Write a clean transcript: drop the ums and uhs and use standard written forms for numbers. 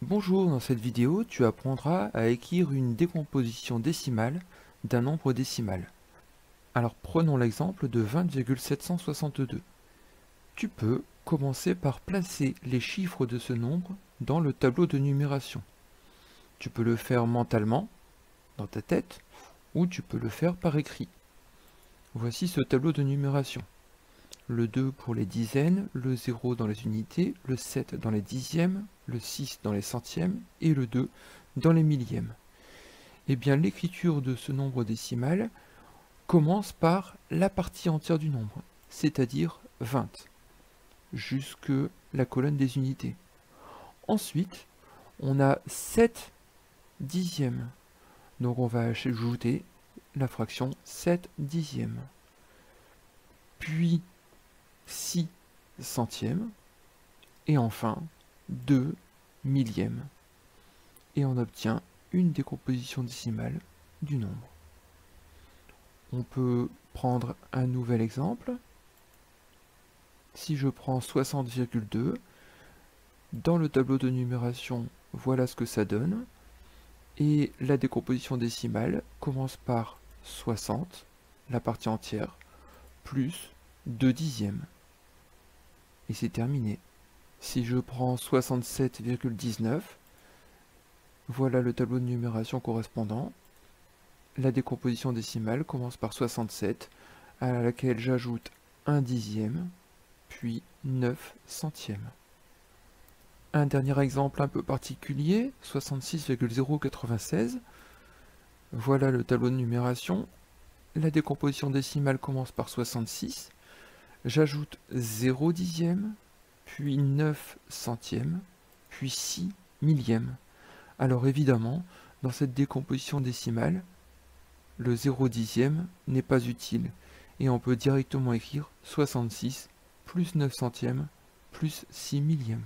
Bonjour, dans cette vidéo, tu apprendras à écrire une décomposition décimale d'un nombre décimal. Alors prenons l'exemple de 20,762. Tu peux commencer par placer les chiffres de ce nombre dans le tableau de numération. Tu peux le faire mentalement, dans ta tête, ou tu peux le faire par écrit. Voici ce tableau de numération. Le 2 pour les dizaines, le 0 dans les unités, le 7 dans les dixièmes, le 6 dans les centièmes et le 2 dans les millièmes. Eh bien, l'écriture de ce nombre décimal commence par la partie entière du nombre, c'est-à-dire 20, jusque la colonne des unités. Ensuite, on a 7 dixièmes, donc on va ajouter la fraction 7 dixièmes. Puis 6 centièmes, et enfin 2 millièmes. Et on obtient une décomposition décimale du nombre. On peut prendre un nouvel exemple. Si je prends 60,2, dans le tableau de numération, voilà ce que ça donne. Et la décomposition décimale commence par 60, la partie entière, plus 2 dixièmes. Et c'est terminé. Si je prends 67,19, voilà le tableau de numération correspondant. La décomposition décimale commence par 67, à laquelle j'ajoute 1 dixième, puis 9 centièmes. Un dernier exemple un peu particulier, 66,096. Voilà le tableau de numération. La décomposition décimale commence par 66. J'ajoute 0 dixième, puis 9 centièmes, puis 6 millièmes. Alors évidemment, dans cette décomposition décimale, le 0 dixième n'est pas utile, et on peut directement écrire 66 plus 9 centièmes plus 6 millièmes.